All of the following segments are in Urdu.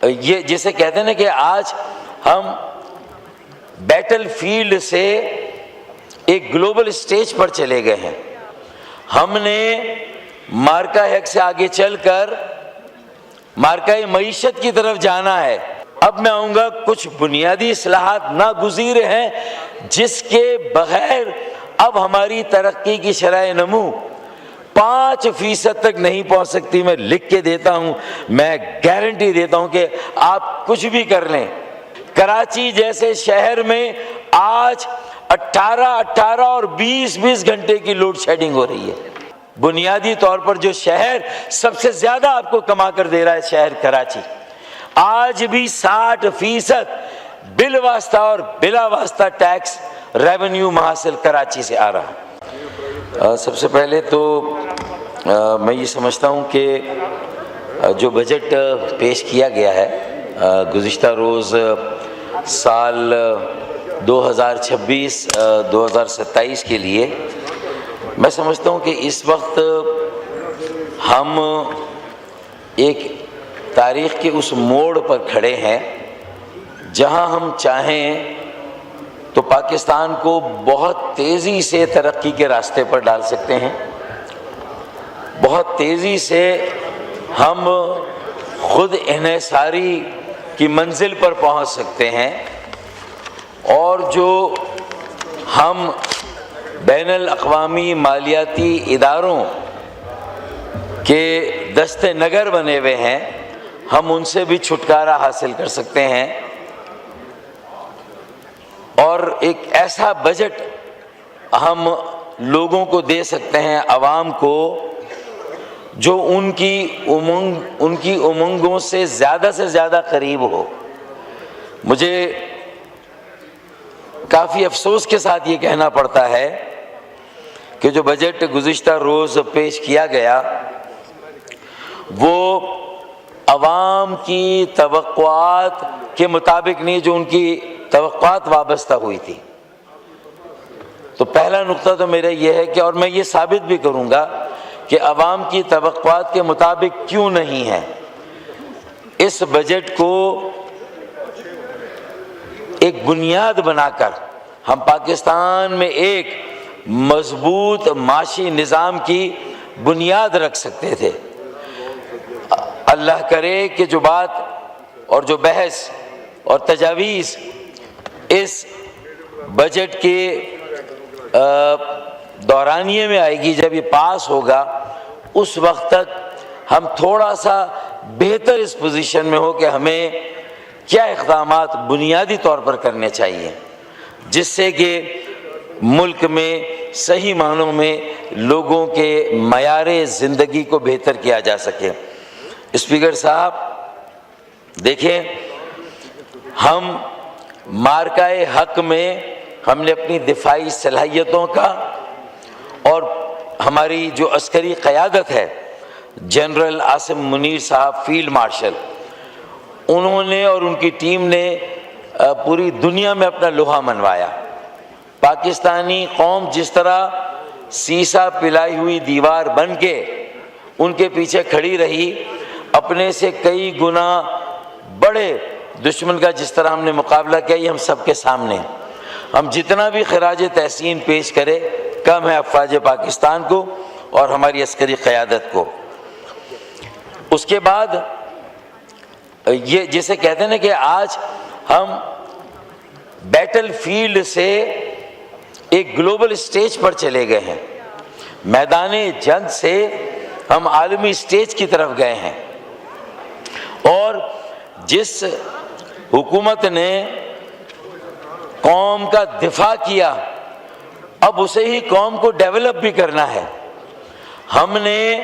یہ جسے کہتے ہیں نا کہ آج ہم بیٹل فیلڈ سے ایک گلوبل سٹیج پر چلے گئے ہیں. ہم نے مارکا حق سے آگے چل کر مارکا معیشت کی طرف جانا ہے. اب میں آؤں گا کچھ بنیادی اصلاحات ناگزیر ہیں جس کے بغیر اب ہماری ترقی کی شرح نمو 5% تک نہیں پہنچ سکتی. میں لکھ کے دیتا ہوں, میں گارنٹی دیتا ہوں کہ آپ کچھ بھی کر لیں. کراچی جیسے شہر میں آج 18 اور 20 گھنٹے کی لوڈ شیڈنگ ہو رہی ہے. بنیادی طور پر جو شہر سب سے زیادہ آپ کو کما کر دے رہا ہے شہر کراچی, آج بھی 60% بالواسطہ اور بلا واسطہ ٹیکس ریونیو محاصل کراچی سے آ رہا ہے. سب سے پہلے تو میں یہ سمجھتا ہوں کہ جو بجٹ پیش کیا گیا ہے گزشتہ روز سال 2026-2027 کے لیے, میں سمجھتا ہوں کہ اس وقت ہم ایک تاریخ کے اس موڑ پر کھڑے ہیں جہاں ہم چاہیں تو پاکستان کو بہت تیزی سے ترقی کے راستے پر ڈال سکتے ہیں. بہت تیزی سے ہم خود انحصاری کی منزل پر پہنچ سکتے ہیں, اور جو ہم بین الاقوامی مالیاتی اداروں کے دست نگر بنے ہوئے ہیں, ہم ان سے بھی چھٹکارا حاصل کر سکتے ہیں. اور ایک ایسا بجٹ ہم لوگوں کو دے سکتے ہیں, عوام کو, جو ان کی امنگوں سے زیادہ قریب ہو. مجھے کافی افسوس کے ساتھ یہ کہنا پڑتا ہے کہ جو بجٹ گزشتہ روز پیش کیا گیا وہ عوام کی توقعات کے مطابق نہیں, جو ان کی توقعات وابستہ ہوئی تھی. تو پہلا نقطہ تو میرا یہ ہے کہ, اور میں یہ ثابت بھی کروں گا کہ عوام کی توقعات کے مطابق کیوں نہیں ہے. اس بجٹ کو ایک بنیاد بنا کر ہم پاکستان میں ایک مضبوط معاشی نظام کی بنیاد رکھ سکتے تھے. اللہ کرے کہ جو بات اور جو بحث اور تجاویز اس بجٹ کے دورانیے میں آئے گی, جب یہ پاس ہوگا, اس وقت تک ہم تھوڑا سا بہتر اس پوزیشن میں ہو کہ ہمیں کیا اقدامات بنیادی طور پر کرنے چاہیے جس سے کہ ملک میں صحیح معنوں میں لوگوں کے معیار زندگی کو بہتر کیا جا سکے. اسپیکر صاحب دیکھیں, ہم مارکائے حق میں ہم نے اپنی دفاعی صلاحیتوں کا, اور ہماری جو عسکری قیادت ہے جنرل عاصم منیر صاحب فیلڈ مارشل, انہوں نے اور ان کی ٹیم نے پوری دنیا میں اپنا لوہا منوایا. پاکستانی قوم جس طرح سیسا پلائی ہوئی دیوار بن کے ان کے پیچھے کھڑی رہی, اپنے سے کئی گنا بڑے دشمن کا جس طرح ہم نے مقابلہ کیا, یہ ہم سب کے سامنے. ہم جتنا بھی خراج تحسین پیش کرے کم ہے افواج پاکستان کو اور ہماری عسکری قیادت کو. اس کے بعد یہ جسے کہتے ہیں نا کہ آج ہم بیٹل فیلڈ سے ایک گلوبل سٹیج پر چلے گئے ہیں, میدان جنگ سے ہم عالمی سٹیج کی طرف گئے ہیں. اور جس حکومت نے قوم کا دفاع کیا, اب اسے ہی قوم کو ڈیولپ بھی کرنا ہے. ہم نے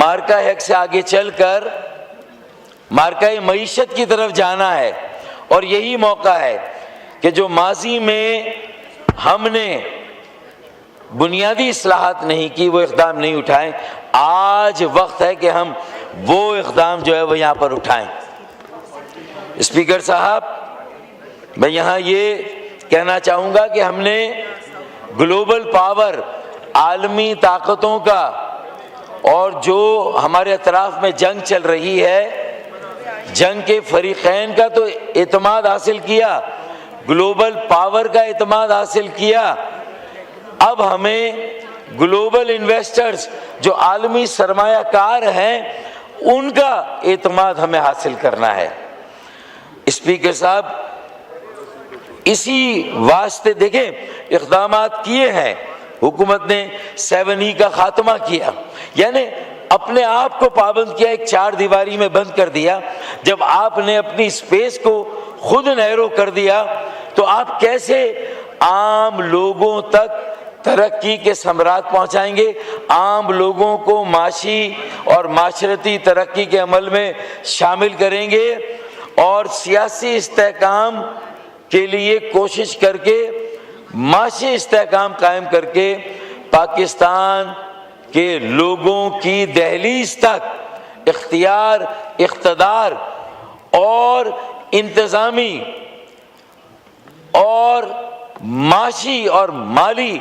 مارکا حق سے آگے چل کر مارکا معیشت کی طرف جانا ہے, اور یہی موقع ہے کہ جو ماضی میں ہم نے بنیادی اصلاحات نہیں کی, وہ اقدام نہیں اٹھائے, آج وقت ہے کہ ہم وہ اقدام جو ہے وہ یہاں پر اٹھائیں. اسپیکر صاحب, میں یہاں یہ کہنا چاہوں گا کہ ہم نے گلوبل پاور, عالمی طاقتوں کا, اور جو ہمارے اطراف میں جنگ چل رہی ہے, جنگ کے فریقین کا تو اعتماد حاصل کیا، گلوبل پاور کا اعتماد حاصل کیا، اب ہمیں گلوبل انویسٹرز جو عالمی سرمایہ کار ہیں ان کا اعتماد ہمیں حاصل کرنا ہے۔ اسپیکر صاحب، اسی واسطے دیکھیں اقدامات کیے ہیں، حکومت نے 7E کا خاتمہ کیا، یعنی اپنے آپ کو پابند کیا، ایک چار دیواری میں بند کر دیا۔ جب آپ نے اپنی اسپیس کو خود نیرو کر دیا تو آپ کیسے عام لوگوں تک ترقی کے ثمرات پہنچائیں گے، عام لوگوں کو معاشی اور معاشرتی ترقی کے عمل میں شامل کریں گے اور سیاسی استحکام کے لیے کوشش کر کے، معاشی استحکام قائم کر کے پاکستان کے لوگوں کی دہلیز تک اختیار، اقتدار اور انتظامی اور معاشی اور مالی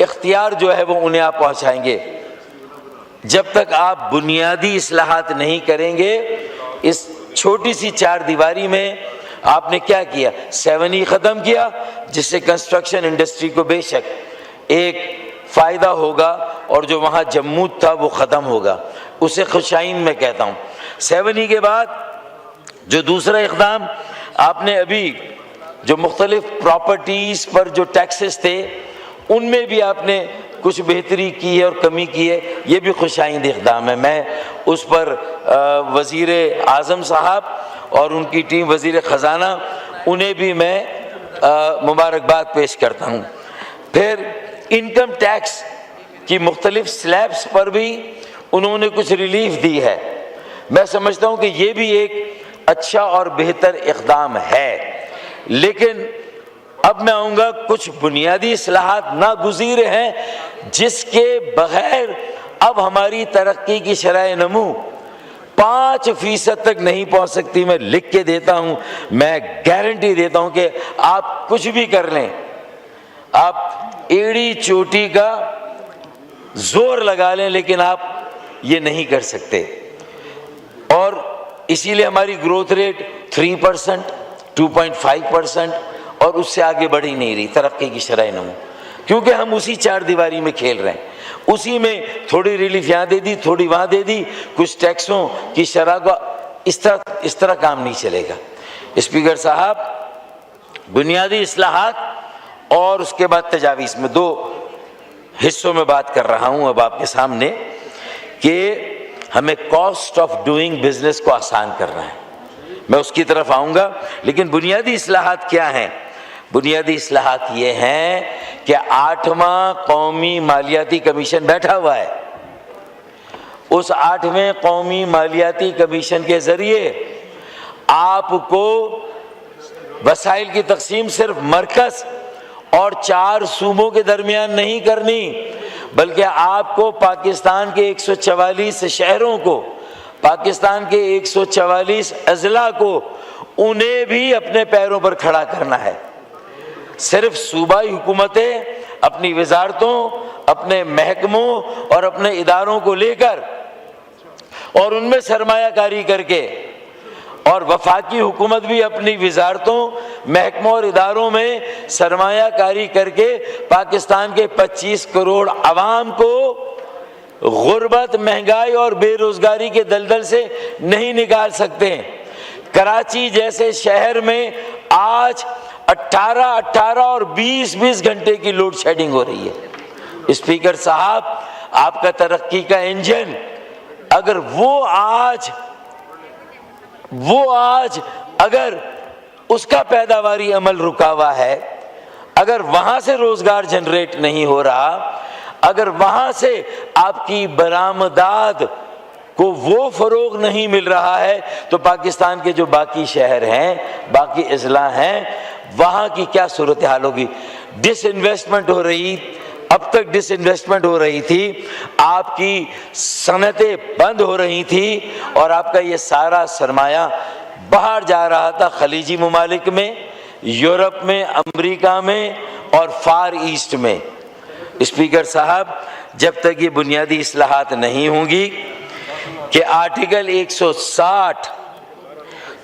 اختیار جو ہے وہ انہیں آپ پہنچائیں گے۔ جب تک آپ بنیادی اصلاحات نہیں کریں گے، اس چھوٹی سی چار دیواری میں آپ نے کیا کیا؟ 7E ختم کیا، جس سے کنسٹرکشن انڈسٹری کو بے شک ایک فائدہ ہوگا اور جو وہاں جمود تھا وہ ختم ہوگا، اسے خوشائن میں کہتا ہوں۔ 7E کے بعد جو دوسرا اقدام آپ نے ابھی جو مختلف پراپرٹیز پر جو ٹیکسز تھے ان میں بھی آپ نے کچھ بہتری کی ہے اور کمی کی ہے، یہ بھی خوشائند اقدام ہے۔ میں اس پر وزیر اعظم صاحب اور ان کی ٹیم، وزیر خزانہ، انہیں بھی میں مبارکباد پیش کرتا ہوں۔ پھر انکم ٹیکس کی مختلف سلیبس پر بھی انہوں نے کچھ ریلیف دی ہے، میں سمجھتا ہوں کہ یہ بھی ایک اچھا اور بہتر اقدام ہے۔ لیکن اب میں آؤں گا، کچھ بنیادی اصلاحات ناگزیر ہیں جس کے بغیر اب ہماری ترقی کی شرح نمو 5% تک نہیں پہنچ سکتی۔ میں لکھ کے دیتا ہوں، میں گارنٹی دیتا ہوں کہ آپ کچھ بھی کر لیں، آپ ایڑی چوٹی کا زور لگا لیں، لیکن آپ یہ نہیں کر سکتے۔ اور اسی لیے ہماری گروتھ ریٹ 3%، 2.5% اور اس سے آگے بڑھ ہی نہیں رہی ترقی کی شرح نمو، کیونکہ ہم اسی چار دیواری میں کھیل رہے ہیں، اسی میں تھوڑی ریلیف یہاں دے دی، تھوڑی وہاں دے دی، کچھ ٹیکسوں کی شرح کو، اس طرح کام نہیں چلے گا۔ اسپیکر صاحب، بنیادی اصلاحات اور اس کے بعد تجاویز، میں دو حصوں میں بات کر رہا ہوں اب آپ کے سامنے، کہ ہمیں کاسٹ آف ڈوئنگ بزنس کو آسان کرنا ہے، میں اس کی طرف آؤں گا۔ لیکن بنیادی اصلاحات کیا ہیں؟ بنیادی اصلاحات یہ ہیں کہ 8واں قومی مالیاتی کمیشن بیٹھا ہوا ہے، اس 8ویں قومی مالیاتی کمیشن کے ذریعے آپ کو وسائل کی تقسیم صرف مرکز اور 4 صوبوں کے درمیان نہیں کرنی، بلکہ آپ کو پاکستان کے 144 شہروں کو، پاکستان کے 144 اضلاع کو، انہیں بھی اپنے پیروں پر کھڑا کرنا ہے۔ صرف صوبائی حکومتیں اپنی وزارتوں، اپنے محکموں اور اپنے اداروں کو لے کر اور ان میں سرمایہ کاری کر کے، اور وفاقی حکومت بھی اپنی وزارتوں، محکموں اور اداروں میں سرمایہ کاری کر کے پاکستان کے 25 کروڑ عوام کو غربت، مہنگائی اور بے روزگاری کے دلدل سے نہیں نکال سکتے۔ کراچی جیسے شہر میں آج 18 اور 20 گھنٹے کی لوڈ شیڈنگ ہو رہی ہے۔ اسپیکر صاحب، آپ کا ترقی کا انجن اگر وہ آج اگر اس کا پیداواری عمل رکا ہوا ہے، اگر وہاں سے روزگار جنریٹ نہیں ہو رہا، اگر وہاں سے آپ کی برآمدات کو وہ فروغ نہیں مل رہا ہے، تو پاکستان کے جو باقی شہر ہیں، باقی اضلاع ہیں، وہاں کی کیا صورتحال ہوگی؟ ڈس انویسٹمنٹ ہو رہی، اب تک ڈس انویسٹمنٹ ہو رہی تھی، آپ کی صنعتیں بند ہو رہی تھی اور آپ کا یہ سارا سرمایہ باہر جا رہا تھا، خلیجی ممالک میں، یورپ میں، امریکہ میں اور فار ایسٹ میں۔ اسپیکر صاحب، جب تک یہ بنیادی اصلاحات نہیں ہوں گی کہ article 160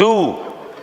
2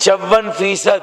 54%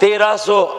1300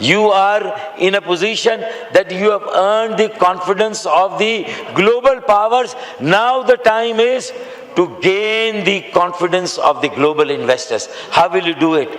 you are in a position that you have earned the confidence of the global powers. Now the time is to gain the confidence of the global investors. How will you do it?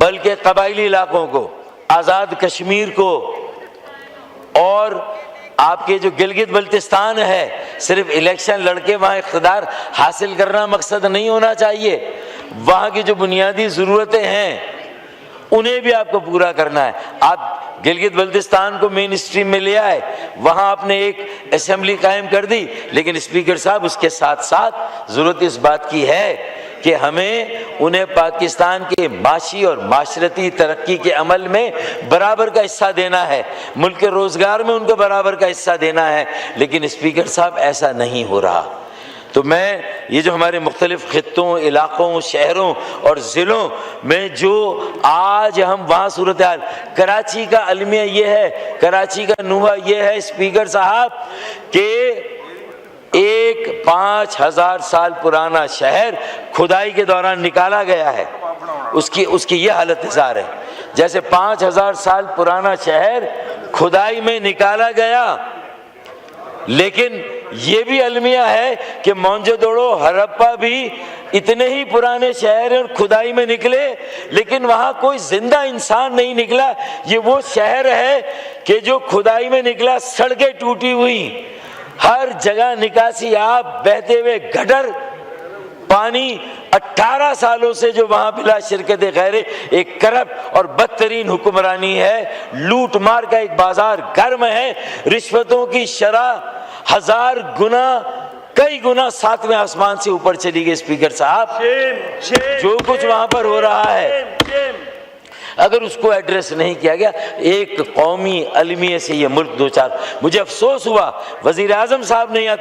بلکہ قبائلی علاقوں کو، آزاد کشمیر کو، اور آپ کے جو گلگت بلتستان ہے، صرف الیکشن لڑ کے وہاں اقتدار حاصل کرنا مقصد نہیں ہونا چاہیے، وہاں کی جو بنیادی ضرورتیں ہیں انہیں بھی آپ کو پورا کرنا ہے۔ آپ گلگت بلتستان کو مین اسٹریم میں لے آئے، وہاں آپ نے ایک اسمبلی قائم کر دی، لیکن اسپیکر صاحب اس کے ساتھ ساتھ ضرورت اس بات کی ہے کہ ہمیں انہیں پاکستان کے معاشی اور معاشرتی ترقی کے عمل میں برابر کا حصہ دینا ہے، ملک کے روزگار میں ان کو برابر کا حصہ دینا ہے، لیکن اسپیکر صاحب ایسا نہیں ہو رہا۔ تو میں یہ جو ہمارے مختلف خطوں، علاقوں، شہروں اور ضلعوں میں جو آج ہم وہاں صورتحال، کراچی کا المیہ یہ ہے، کراچی کا نوحہ یہ ہے اسپیکر صاحب کہ ایک 5000 سال پرانا شہر کھدائی کے دوران نکالا گیا ہے، اس کی یہ حالت ظاہر ہے جیسے 5000 سال پرانا شہر کھدائی میں نکالا گیا۔ لیکن یہ بھی المیہ ہے کہ موہنجودڑو، ہرپا بھی اتنے ہی پرانے شہر ہیں اور کھدائی میں نکلے، لیکن وہاں کوئی زندہ انسان نہیں نکلا۔ یہ وہ شہر ہے کہ جو کھدائی میں نکلا، سڑکیں ٹوٹی ہوئی، ہر جگہ نکاسی آب، بہتے ہوئے گٹر، پانی 18 سالوں سے جو وہاں بلا شرکت غیر ایک کرپٹ اور بدترین حکمرانی ہے، لوٹ مار کا ایک بازار گرم ہے، رشوتوں کی شرح 1000 گنا، کئی گنا 7ویں آسمان سے اوپر چلی گئی۔ اسپیکر صاحب جو کچھ وہاں پر ہو رہا ہے، اگر اس کو ایڈریس نہیں کیا گیا، ایک قومی المیہ سے یہ ملک دو چار۔ مجھے افسوس ہوا وزیر اعظم صاحب نے یہاں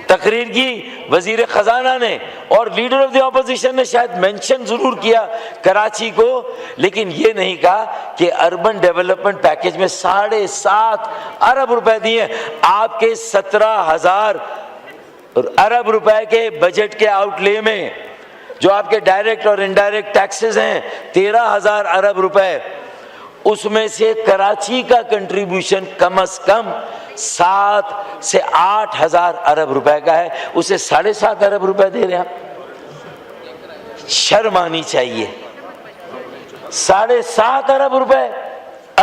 تقریر کی وزیر خزانہ نے، اور لیڈر آف دی اپوزیشن نے شاید مینشن ضرور کیا کراچی کو، لیکن یہ نہیں کہا کہ اربن ڈیولپمنٹ پیکج میں 7.5 ارب روپے دیے۔ آپ کے 17,000 ارب روپے کے بجٹ کے آؤٹ لے میں جو آپ کے ڈائریکٹ اور انڈائریکٹ ٹیکسز ہیں 13,000 ارب روپے، اس میں سے کراچی کا کنٹریبیوشن کم از کم 7 سے 8,000 ارب روپے کا ہے، اسے 7.5 ارب روپے دے رہے ہیں آپ۔ شرم آنی چاہیے۔ 7.5 ارب روپے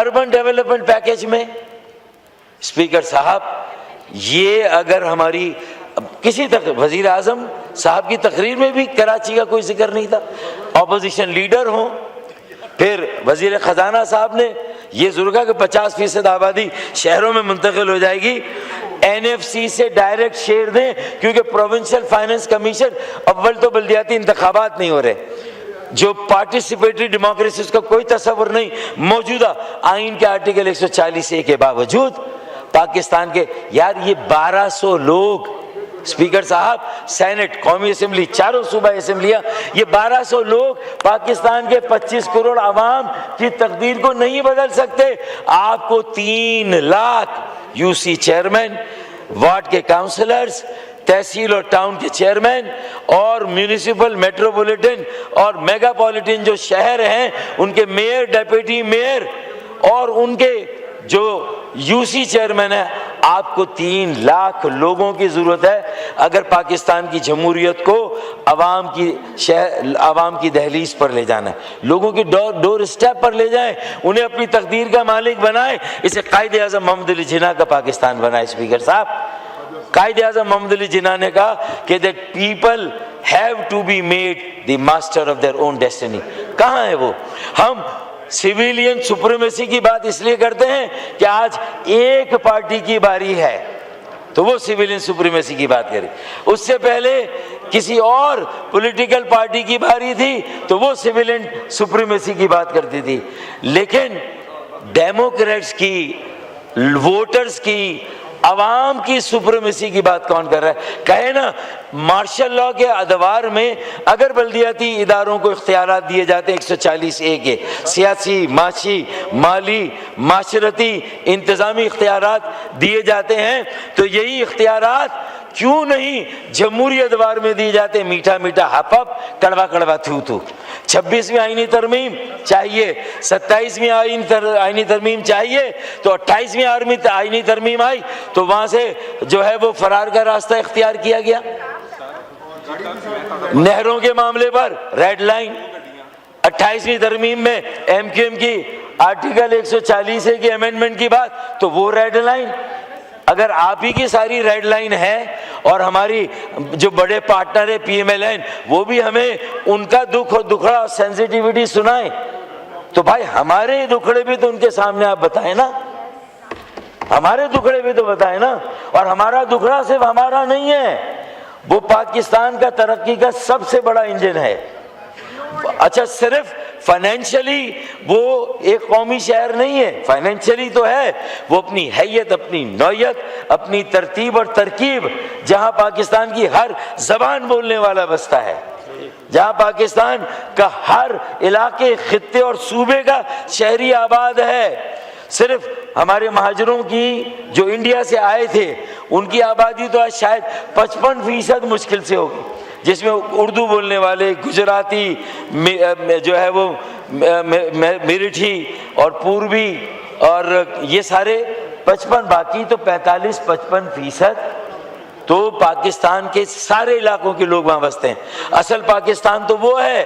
اربن ڈیولپمنٹ پیکج میں۔ اسپیکر صاحب یہ اگر ہماری کسی تک وزیر اعظم صاحب کی تقریر میں بھی کراچی کا کوئی ذکر نہیں تھا، اپوزیشن لیڈر ہوں، پھر وزیر خزانہ صاحب نے یہ ضرور کہا کہ 50% آبادی شہروں میں منتقل ہو جائے گی، NFC سے ڈائریکٹ شیئر دیں، کیونکہ پروونشل فائننس کمیشن، اول تو بلدیاتی انتخابات نہیں ہو رہے، جو پارٹیسپیٹری ڈیموکریسی اس کا کوئی تصور نہیں، موجودہ آئین کے آرٹیکل 140A کے باوجود پاکستان کے، یار یہ 1200 لوگ، اسپیکر صاحب سینٹ، قومی اسمبلی، چاروں صوبہ اسمبلیاں، یہ 1200 لوگ پاکستان کے 25 کروڑ عوام کی تقدیر کو نہیں بدل سکتے۔ آپ کو 3 لاکھ UC چیئرمین، وارڈ کے کاؤنسلرز، تحصیل اور ٹاؤن کے چیئرمین اور میونسپل، میٹروپولیٹن اور میگا پولیٹن جو شہر ہیں ان کے میئر، ڈیپٹی میئر اور ان کے جو UC چیئرمین ہے، آپ کو 3 لاکھ لوگوں کی ضرورت ہے اگر پاکستان کی جمہوریت کو عوام کی دہلیز پر لے جانا ہے، لوگوں کی ڈور اسٹیپ پر لے جائیں، انہیں اپنی تقدیر کا مالک بنائیں۔ اسے قائد اعظم محمد علی جناح کا پاکستان بنائے۔ اسپیکر صاحب قائد اعظم محمد علی جناح نے کہا کہ that people have to be made the master of their own destiny۔ کہاں ہے وہ؟ ہم سویلین سپریمیسی کی بات اس لیے کرتے ہیں کہ آج ایک پارٹی کی باری ہے تو وہ سویلین سپریمیسی کی بات کرے، اس سے پہلے کسی اور پولیٹیکل پارٹی کی باری تھی تو وہ سویلین سپریمیسی کی بات کرتی تھی، لیکن ڈیموکریٹس کی، ووٹرز کی، عوام کی سپریمیسی کی بات کون کر رہا ہے؟ کہے نا مارشل لاء کے ادوار میں اگر بلدیاتی اداروں کو اختیارات دیے جاتے ہیں 140A کے، سیاسی، معاشی، مالی، معاشرتی، انتظامی اختیارات دیے جاتے ہیں، تو یہی اختیارات کیوں نہیں جمہوری ادوار میں دیے جاتے؟ میٹھا میٹھا ہپ ہپ، کڑوا کڑوا تھو تھو۔ 26ویں آئینی ترمیم چاہیے، 27ویں آئینی ترمیم چاہیے، تو 28ویں آئینی ترمیم آئی تو وہاں سے جو ہے وہ فرار کا راستہ اختیار کیا گیا۔ نہروں کے معاملے پر ریڈ لائن، 28ویں ترمیم میں ایم کیو ایم کی آرٹیکل 140 کی امینڈمنٹ کی بات، تو وہ ریڈ لائن اگر آپ ہی کی ساری ریڈ لائن ہے اور ہماری جو بڑے پارٹنر ہے پی ایم ایل این وہ بھی ہمیں ان کا دکھ اور دکھڑا اور سینسیٹیوٹی سنائیں، تو بھائی ہمارے دکھڑے بھی تو ان کے سامنے آپ بتائیں نا، ہمارے دکھڑے بھی تو بتائیں نا۔ اور ہمارا دکھڑا صرف ہمارا نہیں ہے، وہ پاکستان کا ترقی کا سب سے بڑا انجن ہے۔ اچھا صرف فائنینشلی وہ ایک قومی شہر نہیں ہے، فائنینشلی تو ہے، وہ اپنی حیت، اپنی نوعیت، اپنی ترتیب اور ترکیب، جہاں پاکستان کی ہر زبان بولنے والا بستا ہے، جہاں پاکستان کا ہر علاقے، خطے اور صوبے کا شہری آباد ہے۔ صرف ہمارے مہاجروں کی جو انڈیا سے آئے تھے ان کی آبادی تو آج شاید 55% مشکل سے ہوگی، جس میں اردو بولنے والے، گجراتی، جو ہے وہ میرٹھی اور پوربی اور یہ سارے 55، باقی تو 45-55% تو پاکستان کے سارے علاقوں کے لوگ وہاں بستے ہیں۔ اصل پاکستان تو وہ ہے،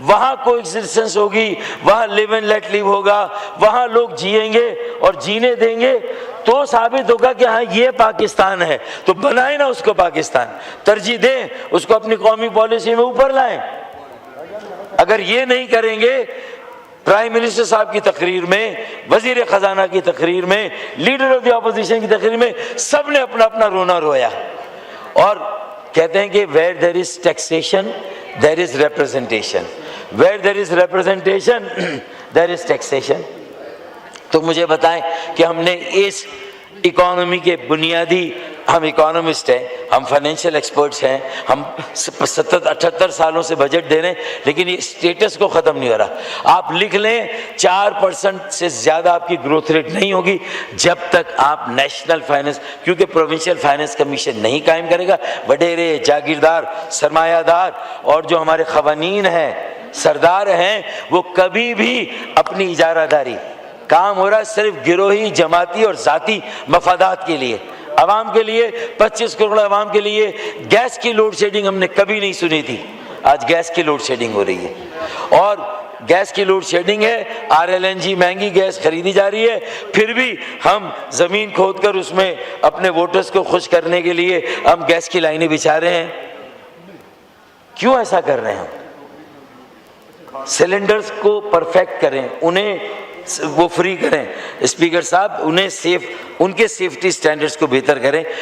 وہاں کو ایگزسٹنس ہوگی، وہاں لیو اینڈ لیٹ لیو ہوگا، وہاں لوگ جئیں گے اور جینے دیں گے تو ثابت ہوگا کہ ہاں یہ پاکستان ہے۔ تو بنائیں نا اس کو پاکستان، ترجیح دیں اس کو، اپنی قومی پالیسی میں اوپر لائیں۔ اگر یہ نہیں کریں گے، پرائم منسٹر صاحب کی تقریر میں، وزیر خزانہ کی تقریر میں، لیڈر آف دی اپوزیشن کی تقریر میں سب نے اپنا اپنا رونا رویا، اور کہتے ہیں کہ where there is taxation there is representation, where there is representation there is taxation۔ تو مجھے بتائیں کہ ہم نے اس اکانومی کے بنیادی، ہم اکانومسٹ ہیں، ہم فائنینشیل ایکسپرٹس ہیں، ہم 78 سالوں سے بجٹ دے رہے ہیں، لیکن یہ اسٹیٹس کو ختم نہیں ہو رہا۔ آپ لکھ لیں 4% سے زیادہ آپ کی گروتھ ریٹ نہیں ہوگی جب تک آپ نیشنل فائنینس، کیونکہ پروونشل فائنینس کمیشن نہیں قائم کرے گا۔ وڈیرے، جاگیردار، سرمایہ دار اور جو ہمارے قوانین ہیں، سردار ہیں، وہ کبھی بھی اپنی اجارہ داری، کام ہو رہا ہے صرف گروہی، جماعتی اور ذاتی مفادات کے لیے، عوام کے لیے، 25 کروڑ عوام کے لیے۔ گیس کی لوڈ شیڈنگ ہم نے کبھی نہیں سنی تھی، آج گیس کی لوڈ شیڈنگ ہو رہی ہے، اور گیس کی لوڈ شیڈنگ ہے، RLNG مہنگی گیس خریدی جا رہی ہے، پھر بھی ہم زمین کھود کر اس میں اپنے ووٹرز کو خوش کرنے کے لیے ہم گیس کی لائنیں بچھا رہے ہیں۔ کیوں ایسا کر رہے ہیں ہم؟ سلنڈرز کو پرفیکٹ کریں، انہیں وہ فری کریں، اسپیکر صاحب انہیں ان کے سیفٹی سٹینڈرڈز کو بہتر کریں۔